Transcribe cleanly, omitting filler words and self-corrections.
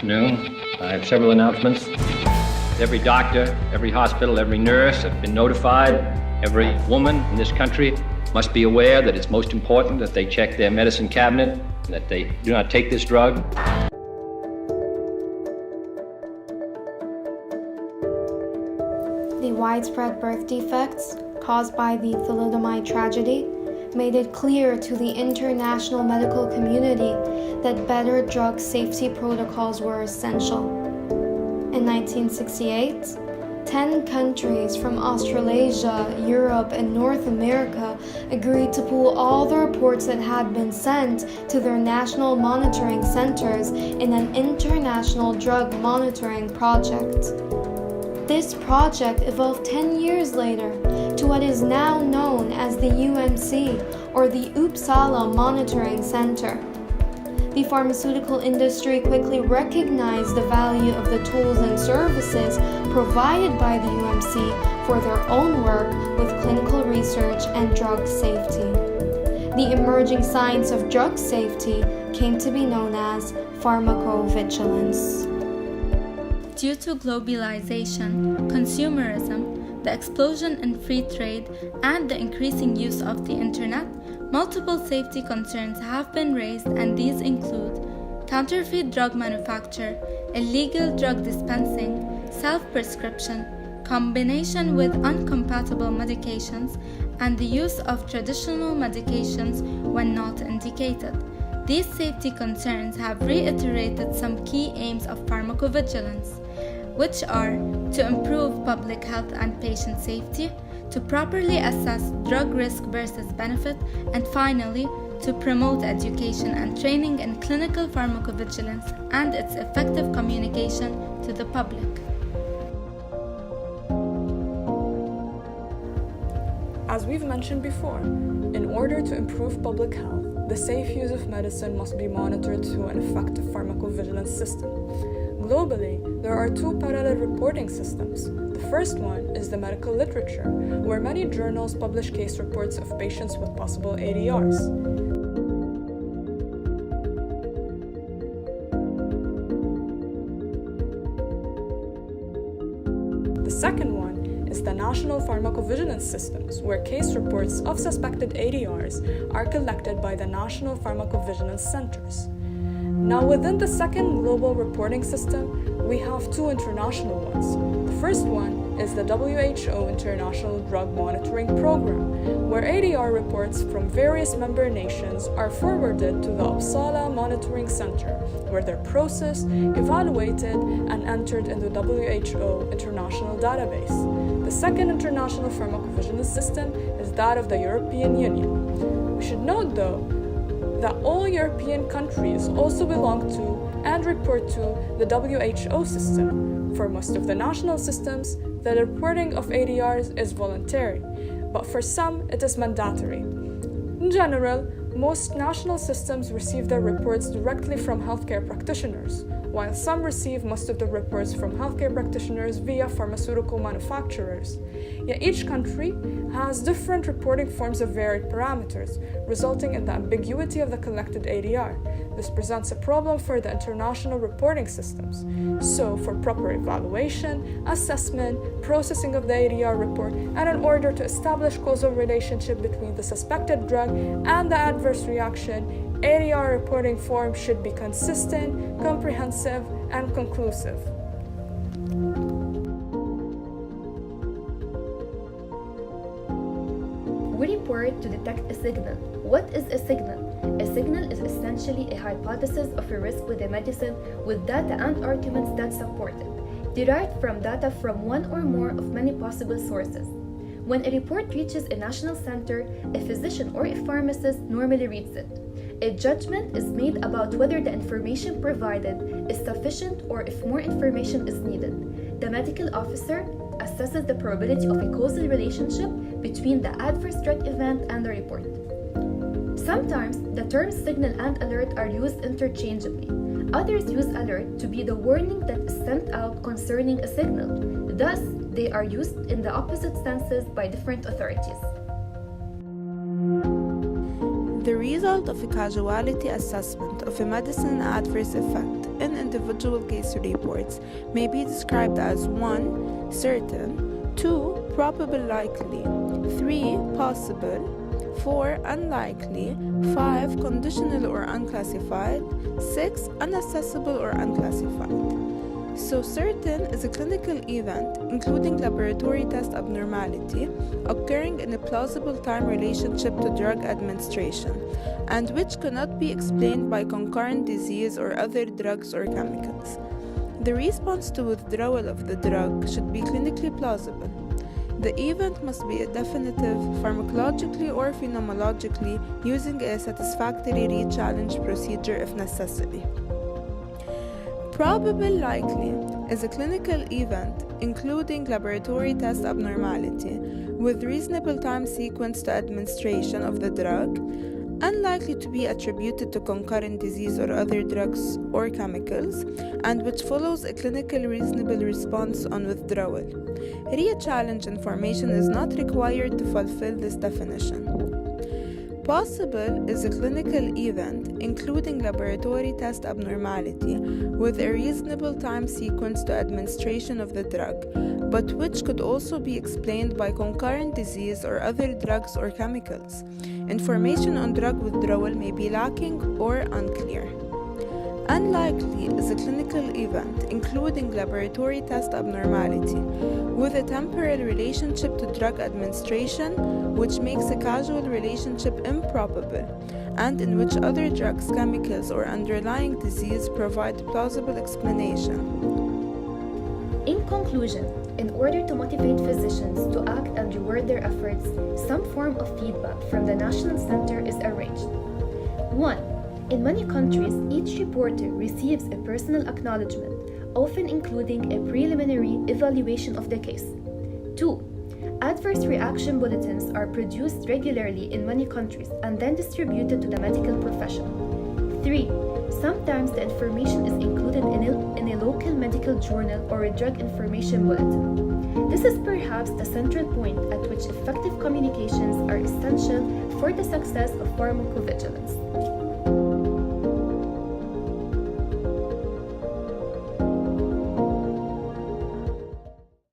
afternoon. I have several announcements. Every doctor, every hospital, every nurse have been notified. Every woman in this country must be aware that it's most important that they check their medicine cabinet, that they do not take this drug. The widespread birth defects caused by the thalidomide tragedy made it clear to the international medical community that better drug safety protocols were essential. In 1968, 10 countries from Australasia, Europe, and North America agreed to pool all the reports that had been sent to their national monitoring centers in an international drug monitoring project. This project evolved 10 years later to what is now known as the UMC, or the Uppsala Monitoring Center. The pharmaceutical industry quickly recognized the value of the tools and services provided by the UMC for their own work with clinical research and drug safety. The emerging science of drug safety came to be known as pharmacovigilance. Due to globalization, consumerism, the explosion in free trade, and the increasing use of the internet, multiple safety concerns have been raised, and these include counterfeit drug manufacture, illegal drug dispensing, self-prescription, combination with incompatible medications, and the use of traditional medications when not indicated. These safety concerns have reiterated some key aims of pharmacovigilance, which are to improve public health and patient safety, to properly assess drug risk versus benefit, and finally, to promote education and training in clinical pharmacovigilance and its effective communication to the public. As we've mentioned before, in order to improve public health, the safe use of medicine must be monitored through an effective pharmacovigilance system. Globally, there are two parallel reporting systems. The first one is the medical literature, where many journals publish case reports of patients with possible ADRs. The second one is the national pharmacovigilance systems, where case reports of suspected ADRs are collected by the national pharmacovigilance centers. Now, within the second global reporting system, we have two international ones. The first one is the WHO International Drug Monitoring Program, where ADR reports from various member nations are forwarded to the Uppsala Monitoring Center, where they're processed, evaluated, and entered in the WHO International Database. The second international pharmacovigilance system is that of the European Union. We should note, though, that all European countries also belong to and report to the WHO system. For most of the national systems, the reporting of ADRs is voluntary, but for some it is mandatory. In general, most national systems receive their reports directly from healthcare practitioners, while some receive most of the reports from healthcare practitioners via pharmaceutical manufacturers. Yet each country has different reporting forms of varied parameters, resulting in the ambiguity of the collected ADR. This presents a problem for the international reporting systems. So, for proper evaluation, assessment, processing of the ADR report, and in order to establish causal relationship between the suspected drug and the adverse reaction, ADR reporting form should be consistent, comprehensive, and conclusive. We report to detect a signal. What is a signal? A signal is essentially a hypothesis of a risk with a medicine with data and arguments that support it, derived from data from one or more of many possible sources. When a report reaches a national center, a physician or a pharmacist normally reads it. A judgment is made about whether the information provided is sufficient or if more information is needed. The medical officer assesses the probability of a causal relationship between the adverse drug event and the report. Sometimes the terms signal and alert are used interchangeably. Others use alert to be the warning that is sent out concerning a signal. Thus, they are used in the opposite senses by different authorities. The result of a causality assessment of a medicine adverse effect in individual case reports may be described as 1. Certain, 2. Probable likely, 3. Possible, 4. Unlikely, 5. Conditional or unclassified, 6. Unaccessible or unclassified. So certain is a clinical event, including laboratory test abnormality, occurring in a plausible time relationship to drug administration, and which cannot be explained by concurrent disease or other drugs or chemicals. The response to withdrawal of the drug should be clinically plausible. The event must be definitive pharmacologically or phenomenologically using a satisfactory re-challenge procedure if necessary. Probable likely is a clinical event including laboratory test abnormality with reasonable time sequence to administration of the drug, unlikely to be attributed to concurrent disease or other drugs or chemicals, and which follows a clinically reasonable response on withdrawal. Re-challenge information is not required to fulfill this definition. Possible is a clinical event including laboratory test abnormality with a reasonable time sequence to administration of the drug, but which could also be explained by concurrent disease or other drugs or chemicals. Information on drug withdrawal may be lacking or unclear. Unlikely is a clinical event including laboratory test abnormality with a temporal relationship to drug administration, which makes a causal relationship improbable, and in which other drugs, chemicals, or underlying disease provide plausible explanation. In conclusion, in order to motivate physicians to act and reward their efforts, some form of feedback from the National Center is arranged. 1. In many countries, each reporter receives a personal acknowledgement, often including a preliminary evaluation of the case. 2. Adverse reaction bulletins are produced regularly in many countries and then distributed to the medical profession. 3. Sometimes the information is included in a local medical journal or a drug information bulletin. This is perhaps the central point at which effective communications are essential for the success of pharmacovigilance.